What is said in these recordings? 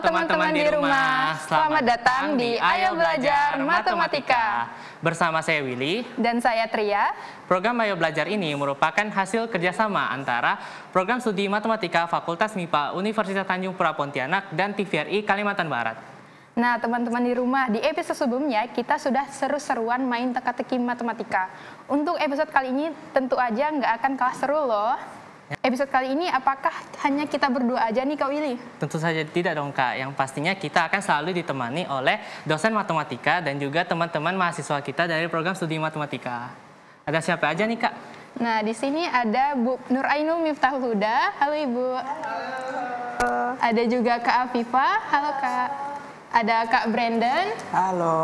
teman-teman di rumah, selamat datang di Ayo Belajar Matematika. Bersama saya Willy dan saya Tria. Program Ayo Belajar ini merupakan hasil kerjasama antara Program Studi Matematika Fakultas MIPA Universitas Tanjung Pura Pontianak dan TVRI Kalimantan Barat. Nah, teman-teman di rumah, di episode sebelumnya kita sudah seru-seruan main teka-teki matematika. Untuk episode kali ini tentu aja nggak akan kalah seru loh. Episode kali ini apakah hanya kita berdua aja nih Kak Willy? Tentu saja tidak dong Kak, yang pastinya kita akan selalu ditemani oleh dosen matematika dan juga teman-teman mahasiswa kita dari program studi matematika. Ada siapa aja nih Kak? Nah, di sini ada Bu Nur Ainul Miftahul Huda. Halo Ibu. Halo. Ada juga Kak Afifah. Halo Kak. Ada Kak Brandon. Halo.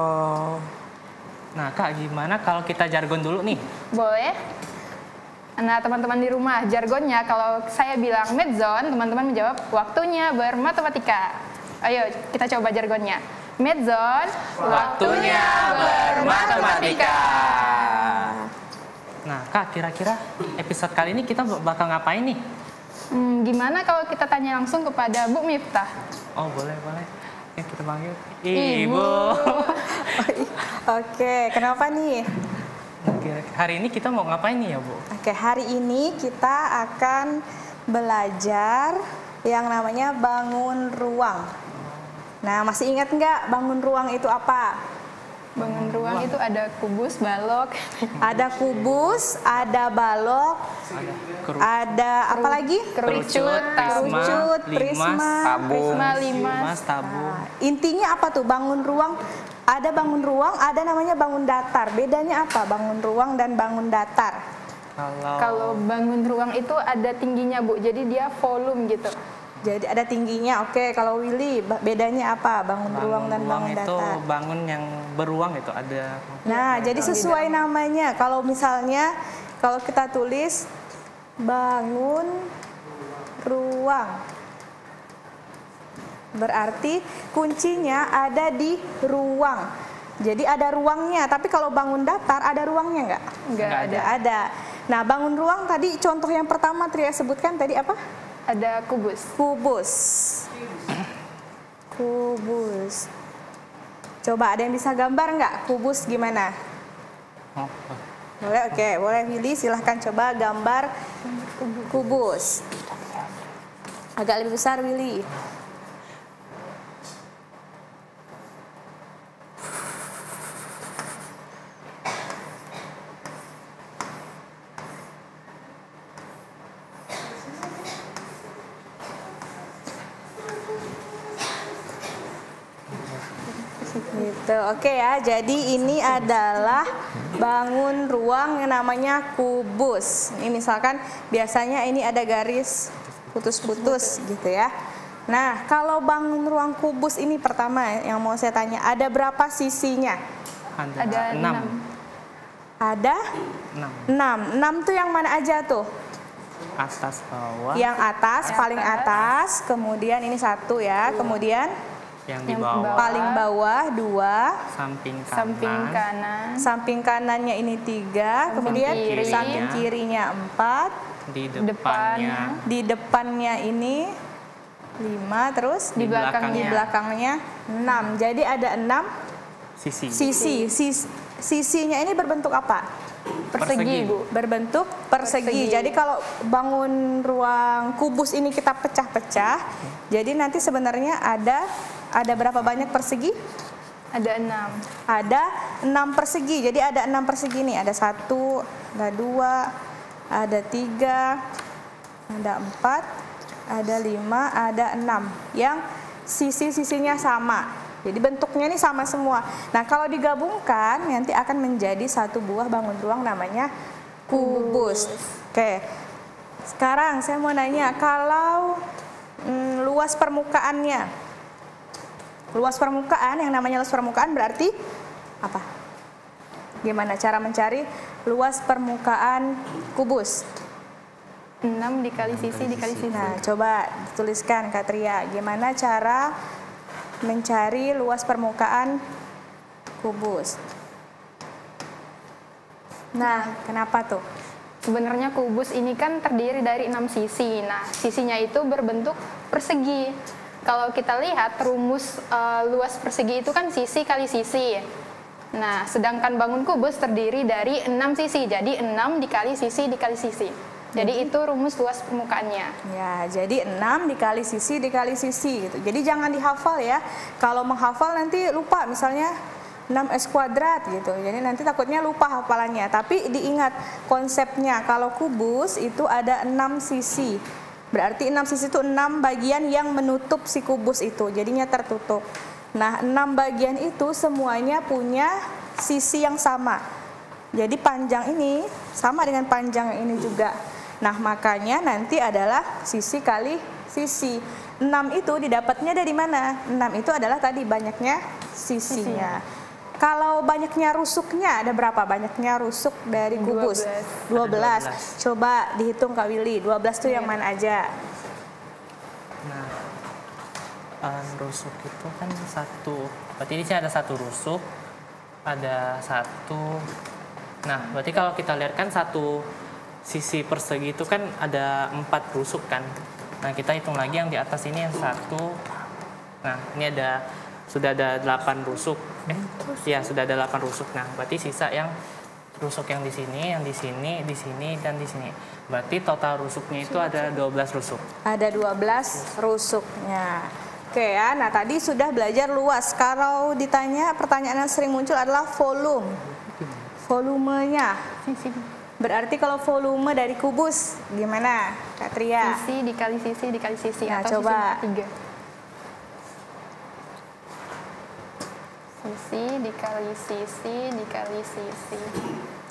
Nah Kak, gimana kalau kita jargon dulu nih? Boleh. Nah, teman-teman di rumah, jargonnya kalau saya bilang medzone, teman-teman menjawab waktunya bermatematika. Ayo, kita coba jargonnya. Medzone, waktunya bermatematika. Nah, Kak, kira-kira episode kali ini kita bakal ngapain nih? Gimana kalau kita tanya langsung kepada Bu Miftah? Oh, boleh. Kita panggil Ibu. Oke, kenapa nih? Hari ini kita mau ngapain nih ya Bu? Oke, hari ini kita akan belajar yang namanya bangun ruang. Nah, masih ingat nggak bangun ruang itu apa? Bangun ruang itu ada kubus, balok. Ada kubus, ada balok, ada apa lagi? Kerucut, prisma, limas, tabung. Nah, intinya apa tuh bangun ruang? Ada bangun ruang, ada namanya bangun datar. Bedanya apa bangun ruang dan bangun datar? Kalau bangun ruang itu ada tingginya Bu, jadi dia volume gitu. Jadi ada tingginya. Oke, kalau Willy bedanya apa bangun ruang dan bangun datar? Itu bangun yang beruang itu ada. Nah, jadi sesuai namanya. Kalau misalnya kalau kita tulis bangun ruang, berarti kuncinya ada di ruang. Jadi ada ruangnya, tapi kalau bangun datar ada ruangnya nggak? Nggak ada. Nah, bangun ruang tadi contoh yang pertama Tria sebutkan tadi apa? Ada kubus. Kubus. Coba ada yang bisa gambar nggak kubus gimana? Boleh, oke. Boleh Willy, silahkan coba gambar kubus. Agak lebih besar Willy. Gitu, oke ya. Jadi ini adalah bangun ruang yang namanya kubus. Ini misalkan biasanya ini ada garis putus-putus gitu ya. Nah, kalau bangun ruang kubus ini pertama yang mau saya tanya, ada berapa sisinya? Ada 6. Ada 6. 6 tuh yang mana aja tuh? Atas, bawah. Yang atas, paling atas. Kemudian ini 1 ya. Kemudian yang di bawah. Paling bawah 2. Samping kanannya ini 3. Kemudian samping kirinya 4. Di depannya ini 5. Terus di belakangnya 6. Jadi ada 6 sisi. Sisinya ini berbentuk apa? Persegi Bu. Berbentuk persegi. Jadi kalau bangun ruang kubus ini kita pecah-pecah, jadi nanti sebenarnya ada berapa banyak persegi? Ada 6. Ada 6 persegi. Jadi ada 6 persegi nih. Ada 1, ada 2, ada 3, ada 4, ada 5, ada 6. Yang sisi-sisinya sama. Jadi bentuknya ini sama semua. Nah, kalau digabungkan nanti akan menjadi satu buah bangun ruang namanya kubus. Oke. Sekarang saya mau nanya, kalau luas permukaannya. Luas permukaan, yang namanya luas permukaan berarti apa? Gimana cara mencari luas permukaan kubus? 6 dikali sisi dikali sisi. Nah, coba tuliskan Kak Tria, gimana cara mencari luas permukaan kubus? Nah, kenapa tuh? Sebenarnya kubus ini kan terdiri dari 6 sisi. Nah, sisinya itu berbentuk persegi. kalau kita lihat rumus luas persegi itu kan sisi kali sisi. Nah, sedangkan bangun kubus terdiri dari 6 sisi, jadi 6 dikali sisi dikali sisi. Jadi itu rumus luas permukaannya. Ya, jadi 6 dikali sisi gitu. Jadi jangan dihafal ya. Kalau menghafal nanti lupa, misalnya 6s kuadrat gitu. Jadi nanti takutnya lupa hafalannya. Tapi diingat konsepnya, kalau kubus itu ada 6 sisi. Berarti 6 sisi itu 6 bagian yang menutup si kubus itu. Jadinya tertutup. Nah, 6 bagian itu semuanya punya sisi yang sama. Jadi panjang ini sama dengan panjang ini juga. Nah, makanya nanti adalah sisi kali sisi. 6 itu didapatnya dari mana? 6 itu adalah tadi banyaknya sisinya. Kalau banyaknya rusuknya ada berapa? Banyaknya rusuk dari kubus? 12. Coba dihitung Kak Willy, 12 itu yang mana aja? Nah, rusuk itu kan satu. Berarti ini ada satu rusuk, ada satu. Nah, berarti kalau kita lihat kan satu sisi persegi itu kan ada 4 rusuk kan. Nah, kita hitung lagi yang di atas ini yang satu. Nah, ini sudah ada 8 rusuk. Ya, sudah ada 8 rusuk. Nah, berarti sisa yang rusuk yang di sini, di sini, dan di sini. Berarti total rusuknya itu ada 12 rusuk. Ada 12 rusuknya. Oke ya, nah tadi sudah belajar luas. Kalau ditanya, pertanyaan yang sering muncul adalah volumenya. Berarti kalau volume dari kubus gimana, Kak Tria? Sisi dikali sisi dikali sisi, nah, atau coba. sisi 3. Sisi dikali sisi dikali sisi.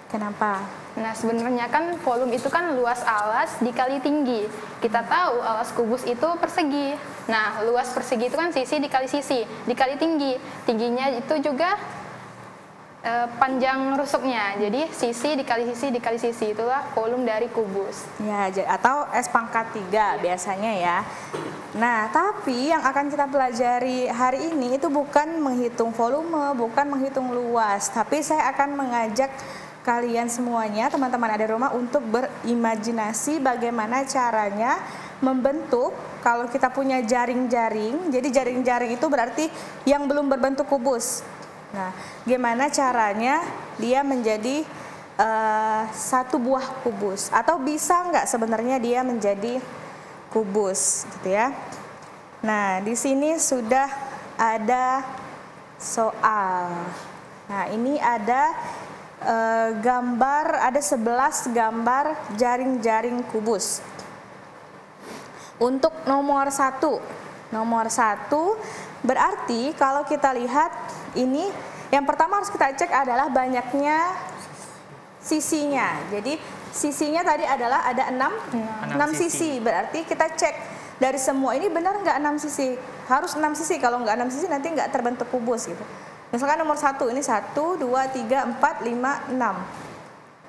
Kenapa? Nah, sebenarnya kan volume itu kan luas alas dikali tinggi. Kita tahu alas kubus itu persegi. Nah, luas persegi itu kan sisi dikali sisi dikali tinggi. Tingginya itu juga panjang rusuknya. Jadi sisi dikali sisi itulah volume dari kubus. Ya, atau S pangkat 3 biasanya ya. Nah, tapi yang akan kita pelajari hari ini itu bukan menghitung volume, bukan menghitung luas, tapi saya akan mengajak kalian semuanya, teman-teman ada rumah, untuk berimajinasi bagaimana caranya membentuk. Kalau kita punya jaring-jaring, jadi jaring-jaring itu berarti yang belum berbentuk kubus. Nah, gimana caranya dia menjadi satu buah kubus, atau bisa nggak sebenarnya dia menjadi kubus, gitu ya. Nah, di sini sudah ada soal. Nah, ini ada gambar, ada 11 gambar jaring-jaring kubus. Untuk nomor 1 berarti kalau kita lihat ini, yang pertama harus kita cek adalah banyaknya sisinya. Jadi sisinya tadi adalah ada 6 sisi. Berarti kita cek dari semua ini benar nggak 6 sisi. Harus 6 sisi, kalau nggak 6 sisi nanti nggak terbentuk kubus gitu. Misalkan nomor 1 ini 1, 2, 3, 4, 5, 6.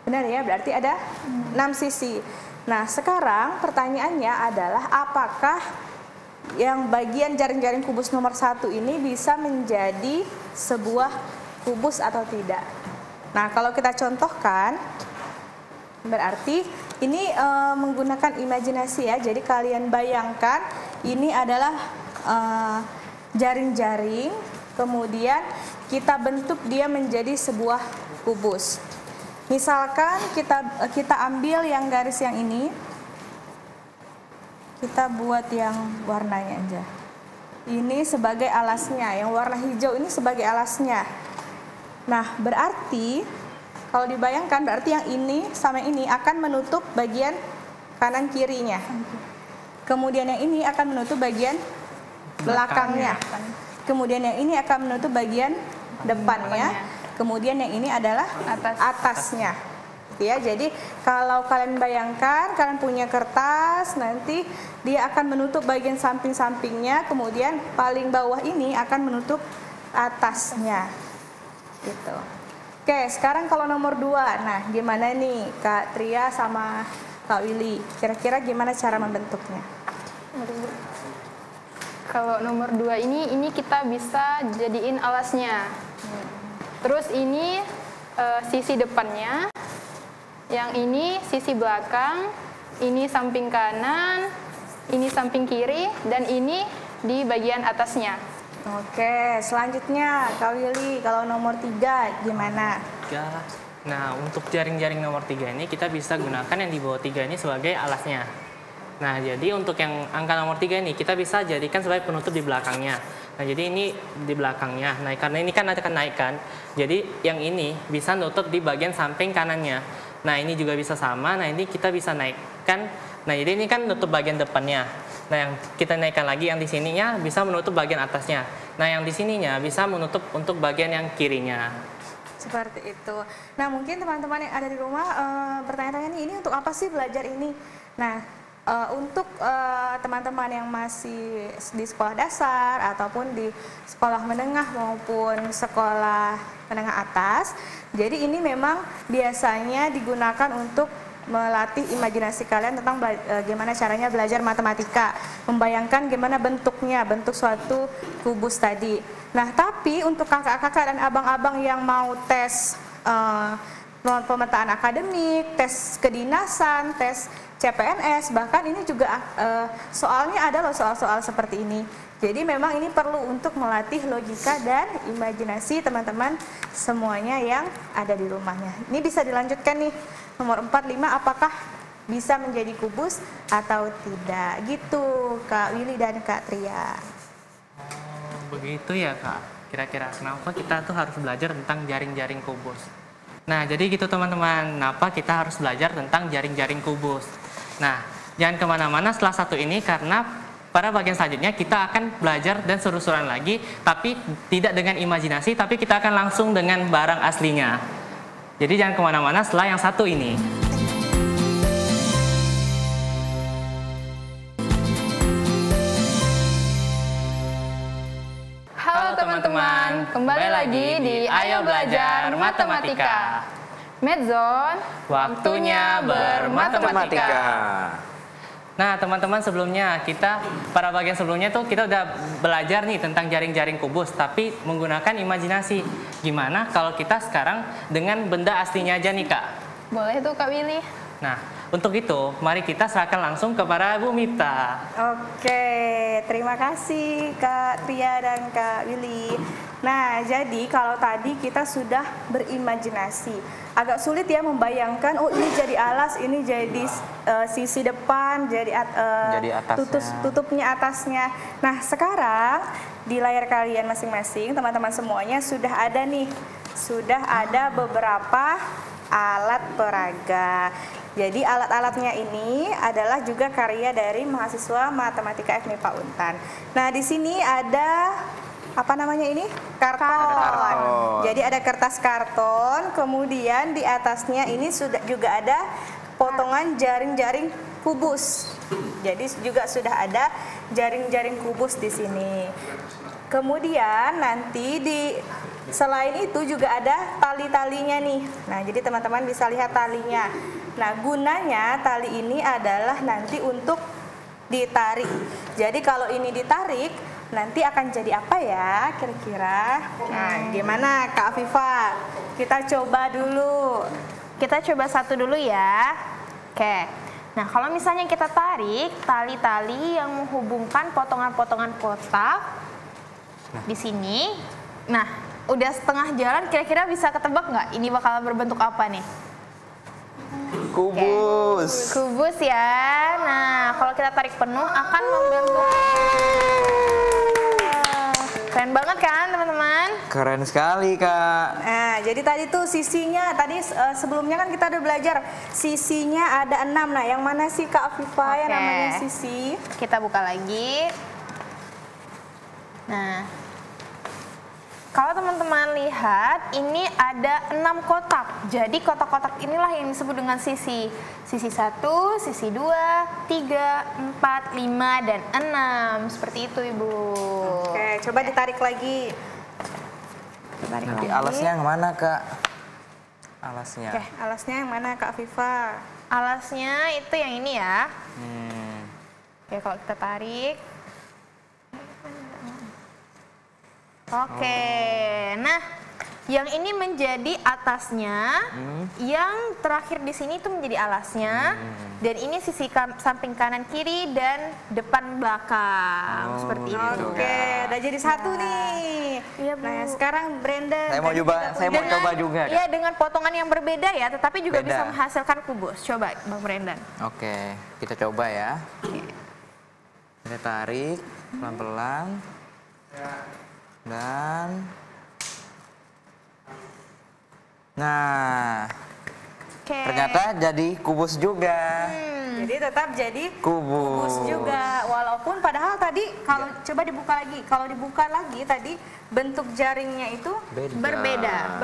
Benar ya, berarti ada 6 sisi. Nah, sekarang pertanyaannya adalah apakah yang bagian jaring-jaring kubus nomor 1 ini bisa menjadi sebuah kubus atau tidak. Nah, kalau kita contohkan, berarti ini menggunakan imajinasi ya. Jadi kalian bayangkan ini adalah jaring-jaring, kemudian kita bentuk dia menjadi sebuah kubus. Misalkan kita ambil yang garis yang ini, kita buat yang warnanya aja. Ini sebagai alasnya, yang warna hijau ini sebagai alasnya. Nah, berarti kalau dibayangkan, berarti yang ini sama ini akan menutup bagian kanan kirinya. Kemudian yang ini akan menutup bagian belakangnya. Kemudian yang ini akan menutup bagian depannya. Kemudian yang ini adalah atasnya. Ya, jadi kalau kalian bayangkan, kalian punya kertas, nanti dia akan menutup bagian samping-sampingnya, kemudian paling bawah ini akan menutup atasnya. Gitu. Oke, sekarang kalau nomor 2. Nah, gimana nih Kak Tria sama Kak Willy? Kira-kira gimana cara membentuknya? Kalau nomor 2 ini kita bisa jadiin alasnya. Terus ini sisi depannya, yang ini sisi belakang, ini samping kanan, ini samping kiri, dan ini di bagian atasnya. Oke, selanjutnya Kak Willy, kalau nomor 3 gimana? 3. Nah, untuk jaring-jaring nomor 3 ini kita bisa gunakan yang di bawah 3 ini sebagai alasnya. Nah, jadi untuk yang angka nomor 3 ini kita bisa jadikan sebagai penutup di belakangnya. Nah, jadi ini di belakangnya. Nah, karena ini kan akan naikkan. Jadi yang ini bisa nutup di bagian samping kanannya. Nah, ini juga bisa sama. Nah, ini kita bisa naikkan. Nah, jadi ini kan nutup bagian depannya. Nah, yang kita naikkan lagi yang di sininya bisa menutup bagian atasnya. Nah, yang di sininya bisa menutup untuk bagian yang kirinya. Seperti itu. Nah, mungkin teman-teman yang ada di rumah bertanya-tanya nih, ini untuk apa sih belajar ini? Nah, untuk teman-teman yang masih di sekolah dasar ataupun di sekolah menengah maupun sekolah menengah atas, jadi ini memang biasanya digunakan untuk melatih imajinasi kalian tentang bagaimana caranya belajar matematika, membayangkan gimana bentuknya, bentuk suatu kubus tadi. Nah, tapi untuk kakak-kakak dan abang-abang yang mau tes pemetaan akademik, tes kedinasan, tes CPNS, bahkan ini juga soalnya ada loh soal-soal seperti ini. Jadi memang ini perlu untuk melatih logika dan imajinasi teman-teman semuanya yang ada di rumahnya. Ini bisa dilanjutkan nih. Nomor 4, 5, apakah bisa menjadi kubus atau tidak? Gitu Kak Willy dan Kak Tria. Oh, begitu ya Kak. Kira-kira kenapa kita tuh harus belajar tentang jaring-jaring kubus? Nah, jadi gitu teman-teman. Kenapa kita harus belajar tentang jaring-jaring kubus? Nah, jangan kemana-mana setelah satu ini karena pada bagian selanjutnya kita akan belajar dan seru-seruan lagi, tapi tidak dengan imajinasi, tapi kita akan langsung dengan barang aslinya. Jadi jangan kemana-mana setelah yang satu ini. Halo teman-teman, kembali lagi di Ayo Belajar Matematika. Medzone, Waktunya bermatematika. Nah, teman-teman, sebelumnya pada bagian sebelumnya tuh kita udah belajar nih tentang jaring-jaring kubus, tapi menggunakan imajinasi. Gimana kalau kita sekarang dengan benda aslinya aja nih, Kak? Boleh tuh Kak Willy. Nah, untuk itu, mari kita serahkan langsung kepada Bu Mipta. Oke, terima kasih Kak Tria dan Kak Willy. Nah, jadi kalau tadi kita sudah berimajinasi. Agak sulit ya membayangkan, oh ini jadi alas, ini jadi sisi depan, jadi tutupnya atasnya. Nah, sekarang di layar kalian masing-masing, teman-teman semuanya sudah ada nih, sudah ada beberapa alat peraga. Jadi alat-alatnya ini adalah juga karya dari mahasiswa Matematika FMIPA Untan. Nah, di sini ada apa namanya ini? Karton. Jadi ada kertas karton, kemudian di atasnya ini sudah juga ada potongan jaring-jaring kubus. Jadi juga sudah ada jaring-jaring kubus di sini. Kemudian nanti selain itu juga ada tali-talinya nih. Nah, jadi teman-teman bisa lihat talinya. Nah, gunanya tali ini adalah nanti untuk ditarik. Jadi kalau ini ditarik, nanti akan jadi apa ya kira-kira? Nah, gimana Kak Afifa? Kita coba dulu. Kita coba satu dulu ya. Oke. Nah, kalau misalnya kita tarik tali-tali yang menghubungkan potongan-potongan kotak di sini. Nah, udah setengah jalan, kira-kira bisa ketebak nggak ini bakal berbentuk apa nih? Kubus. Kubus ya. Nah, kalau kita tarik penuh akan membentuk. Keren banget kan teman-teman? Keren sekali Kak. Nah, jadi tadi tuh sisinya, tadi sebelumnya kan kita udah belajar sisinya ada 6. Nah, yang mana sih Kak Afifa yang namanya sisi? Kita buka lagi. Nah, kalau teman-teman lihat, ini ada 6 kotak. Jadi kotak-kotak inilah yang disebut dengan sisi. Sisi 1, sisi 2, 3, 4, 5, dan 6. Seperti itu Ibu. Oke, coba ditarik lagi. Tarik Nanti lagi. alasnya yang mana Kak? Alasnya. Oke, alasnya yang mana Kak Afifa? Alasnya itu yang ini ya. Oke, kalau kita tarik. Oke, nah Yang ini menjadi atasnya, yang terakhir di sini itu menjadi alasnya, dan ini sisi samping kanan kiri dan depan belakang seperti itu. Oke, udah jadi satu nih. Iya, Bu. Nah, sekarang Brandon. Saya mau coba juga. Kak. Iya, dengan potongan yang berbeda ya, tetapi juga Beda. bisa menghasilkan kubus. Coba, Bang Brandon. Oke, kita coba ya. Kita tarik pelan-pelan. Dan nah, Oke. ternyata jadi kubus juga. Jadi tetap jadi Kubus. juga. Walaupun padahal tadi kalau coba dibuka lagi, kalau dibuka lagi tadi bentuk jaringnya itu berbeda.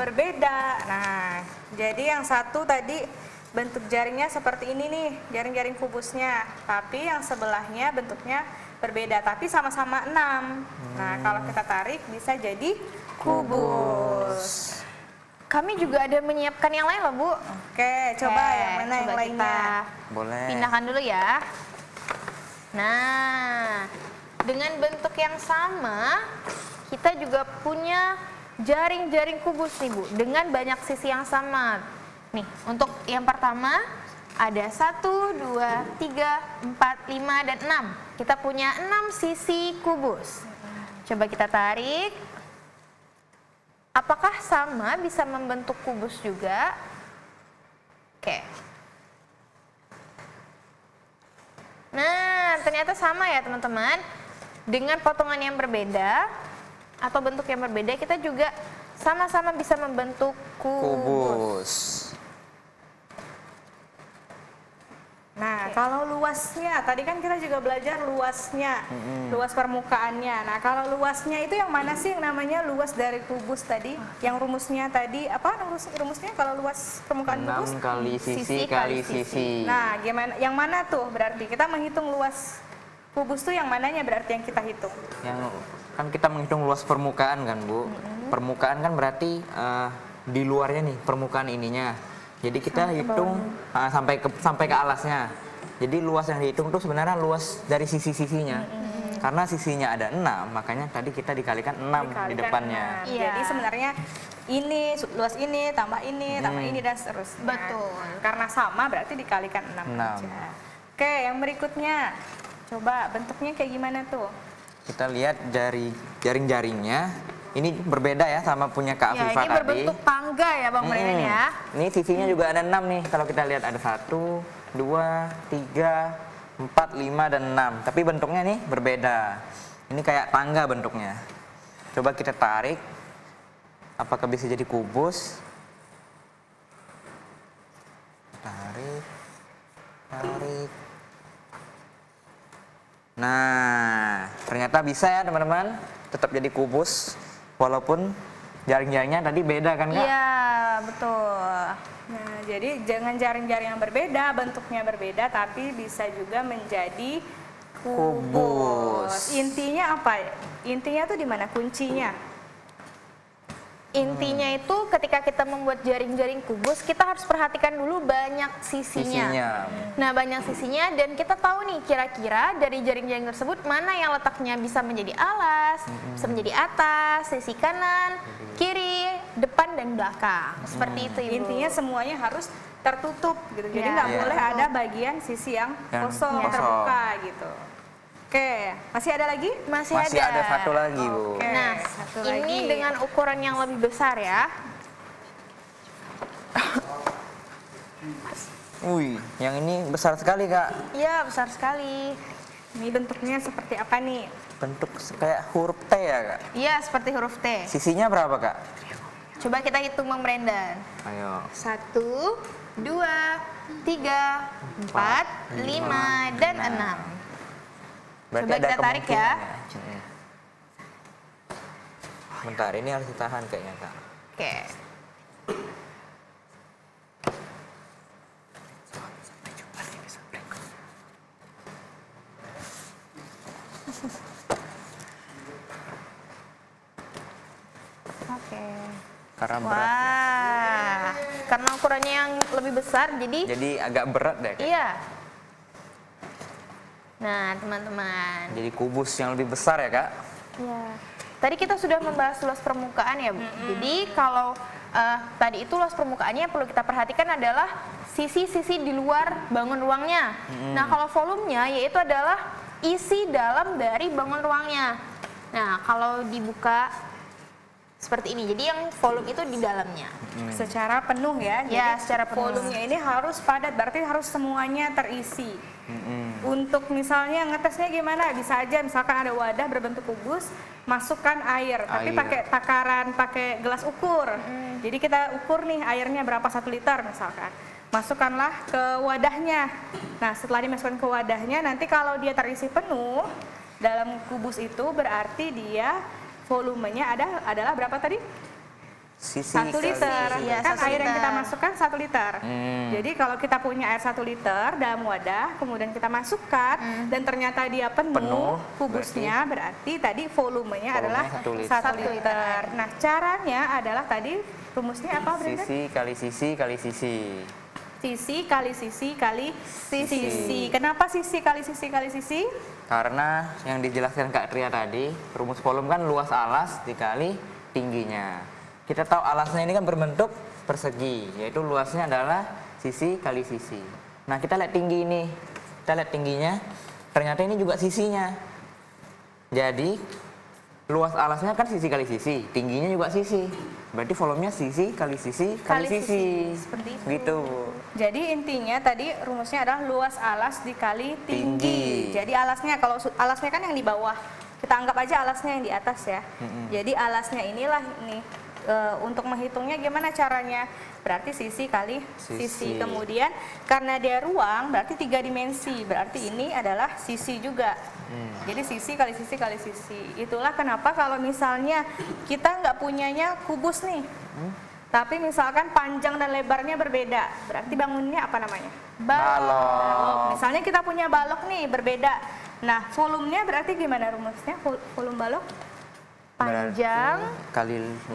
Nah, jadi yang satu tadi bentuk jaringnya seperti ini nih, jaring-jaring kubusnya. Tapi yang sebelahnya bentuknya berbeda, tapi sama-sama 6. Nah, kalau kita tarik bisa jadi kubus. Kami juga ada menyiapkan yang lain loh, Bu. Oke, coba yang mana yang coba lainnya? Boleh. Pindahkan dulu ya. Nah, dengan bentuk yang sama, kita juga punya jaring-jaring kubus nih, Bu, dengan banyak sisi yang sama. Nih, untuk yang pertama ada 1, 2, 3, 4, 5, dan 6. Kita punya 6 sisi kubus. Coba kita tarik. Apakah sama bisa membentuk kubus juga? Oke. Nah, ternyata sama ya teman-teman. Dengan potongan yang berbeda atau bentuk yang berbeda, kita juga sama-sama bisa membentuk kubus. Nah, kalau luasnya, tadi kan kita juga belajar luasnya, luas permukaannya. Nah, kalau luasnya itu yang mana sih yang namanya luas dari kubus tadi? Yang rumusnya tadi, apa rumusnya kalau luas permukaan 6 kubus? kali sisi kali sisi. Nah, gimana? Yang mana tuh berarti? Kita menghitung luas kubus tuh yang mananya berarti yang kita hitung? Yang kan kita menghitung luas permukaan kan, Bu. Permukaan kan berarti di luarnya nih permukaan ininya. Jadi kita hitung sampai ke alasnya. Jadi luas yang dihitung tuh sebenarnya luas dari sisi-sisinya. Karena sisinya ada 6, makanya tadi kita dikalikan 6 di depannya. Iya. Jadi sebenarnya ini luas ini tambah ini dan seterusnya. Betul. Karena sama berarti dikalikan 6 aja. Oke, yang berikutnya. Coba bentuknya kayak gimana tuh? Kita lihat jaring-jaringnya. Ini berbeda ya sama punya Kak Ya, Afifah ini tadi. berbentuk tangga ya Bang Brandon ya. Ini sisinya juga ada 6 nih. Kalau kita lihat ada 1, 2, 3, 4, 5, dan 6. Tapi bentuknya nih berbeda. Ini kayak tangga bentuknya. Coba kita tarik. Apakah bisa jadi kubus? Tarik. Nah, ternyata bisa ya teman-teman. Tetap jadi kubus. Walaupun jaring-jaringnya tadi beda kan Kak? Iya, betul. Nah, jadi jangan jaring-jaring yang berbeda, bentuknya berbeda, tapi bisa juga menjadi kubus. Intinya apa? Intinya tuh di mana? Kuncinya? Intinya itu ketika kita membuat jaring-jaring kubus, kita harus perhatikan dulu banyak sisinya. Nah, banyak sisinya dan kita tahu nih kira-kira dari jaring-jaring tersebut mana yang letaknya bisa menjadi alas, bisa menjadi atas, sisi kanan, kiri, depan, dan belakang. Seperti itu, Ibu. Intinya semuanya harus tertutup gitu. Jadi nggak boleh ada bagian sisi yang kosong, terbuka gitu. Oke, masih ada lagi? Masih ada satu lagi, Bu. Oke, Nah, satu ini lagi. dengan ukuran yang lebih besar ya. Wih, yang ini besar sekali Kak. Iya, besar sekali. Ini bentuknya seperti apa nih? Bentuk kayak huruf T ya Kak. Iya, seperti huruf T. Sisinya berapa Kak? Coba kita hitung Bang Brandon. Ayo. 1, 2, 3, 4, 5, dan 6. Berarti Coba ada kita tarik ya. kemungkinan Bentar, ini harus ditahan kayaknya Kak. Oke. Oke. Karena berat. Wah, karena ukurannya yang lebih besar, Jadi agak berat deh Kak. iya. Nah, teman-teman. Jadi kubus yang lebih besar ya Kak. Ya. tadi kita sudah membahas luas permukaan ya, Bu. Jadi kalau tadi itu luas permukaannya yang perlu kita perhatikan adalah sisi-sisi di luar bangun ruangnya. Nah, kalau volumenya yaitu adalah isi dalam dari bangun ruangnya. Nah, kalau dibuka seperti ini, jadi yang volume itu di dalamnya. Secara penuh ya. Ya, Jadi secara penuh. volumenya ini harus padat, berarti harus semuanya terisi. Untuk misalnya ngetesnya gimana? Bisa aja misalkan ada wadah berbentuk kubus, masukkan air, tapi Air. pakai takaran, pakai gelas ukur. Jadi kita ukur nih airnya berapa 1 liter misalkan. Masukkanlah ke wadahnya. Nah, setelah dimasukkan ke wadahnya, nanti kalau dia terisi penuh dalam kubus itu berarti dia volumenya adalah berapa tadi? Sisi 1 liter. Iya, Kan 1 air yang liter. kita masukkan 1 liter. Jadi kalau kita punya air 1 liter dalam wadah, kemudian kita masukkan dan ternyata dia Penuh, penuh kubusnya, berarti tadi volumenya adalah 1 liter. 1 liter. Nah, caranya adalah tadi rumusnya apa, Brenda? Sisi kali sisi kali sisi. Sisi kali sisi kali sisi. Kenapa sisi kali sisi kali sisi? Karena yang dijelaskan Kak Tria tadi, rumus volume kan luas alas dikali tingginya. Kita tahu alasnya ini kan berbentuk persegi, yaitu luasnya adalah sisi kali sisi. Nah, kita lihat tinggi ini. Kita lihat tingginya, ternyata ini juga sisinya. Jadi, luas alasnya kan sisi kali sisi, tingginya juga sisi. Berarti volumenya sisi kali sisi kali sisi. Seperti itu. Gitu, Bu. Jadi intinya tadi rumusnya adalah luas alas dikali tinggi. Tinggi. Jadi alasnya, kalau alasnya kan yang di bawah, kita anggap aja alasnya yang di atas ya. Jadi alasnya inilah ini. Untuk menghitungnya gimana caranya? Berarti sisi kali sisi. Kemudian karena dia ruang berarti 3 dimensi. Berarti ini adalah sisi juga. Jadi sisi kali sisi kali sisi. Itulah kenapa kalau misalnya kita nggak punyanya kubus nih, tapi misalkan panjang dan lebarnya berbeda, berarti bangunnya apa namanya? Balok. Misalnya kita punya balok nih berbeda. Nah, volumenya berarti gimana rumusnya? Volume balok? Panjang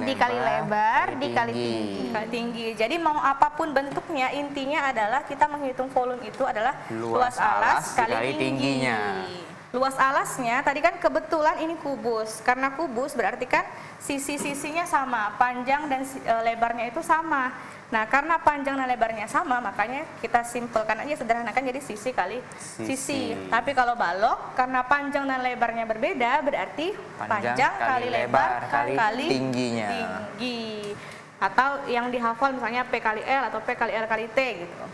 dikali lebar dikali tinggi. Tinggi. Jadi mau apapun bentuknya, intinya adalah kita menghitung volume itu adalah luas alas kali tingginya. Luas alasnya tadi kan kebetulan ini kubus. Karena kubus berarti kan sisi-sisinya sama, panjang dan lebarnya itu sama. Nah, karena panjang dan lebarnya sama, makanya kita simpelkan aja, sederhanakan jadi sisi kali sisi. Tapi kalau balok, karena panjang dan lebarnya berbeda, berarti panjang kali lebar kali tingginya. Tinggi. Atau yang dihafal misalnya P kali L atau P kali L kali T gitu.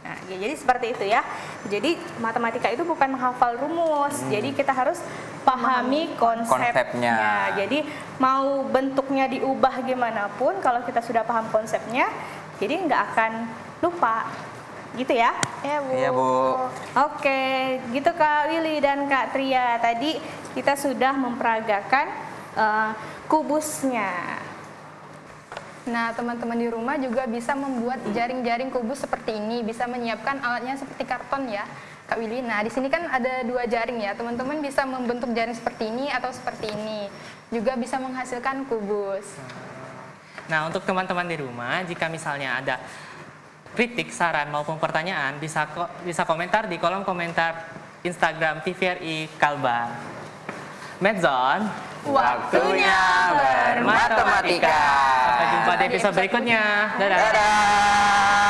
Nah, ya, jadi seperti itu ya. Jadi matematika itu bukan menghafal rumus. Jadi kita harus pahami konsepnya. Jadi mau bentuknya diubah gimana pun, kalau kita sudah paham konsepnya, jadi nggak akan lupa. Gitu ya? Ya, Bu. Iya, Bu. Oke, gitu Kak Willy dan Kak Tria. Tadi kita sudah memperagakan kubusnya. Nah, teman-teman di rumah juga bisa membuat jaring-jaring kubus seperti ini, bisa menyiapkan alatnya seperti karton ya, Kak Willy. Nah, di sini kan ada 2 jaring ya, teman-teman bisa membentuk jaring seperti ini atau seperti ini, juga bisa menghasilkan kubus. Nah, untuk teman-teman di rumah, jika misalnya ada kritik, saran maupun pertanyaan, bisa komentar di kolom komentar Instagram TVRI Kalbar. Medzon, Waktunya bermatematika. Sampai jumpa di episode berikutnya. Dadah. Dadah.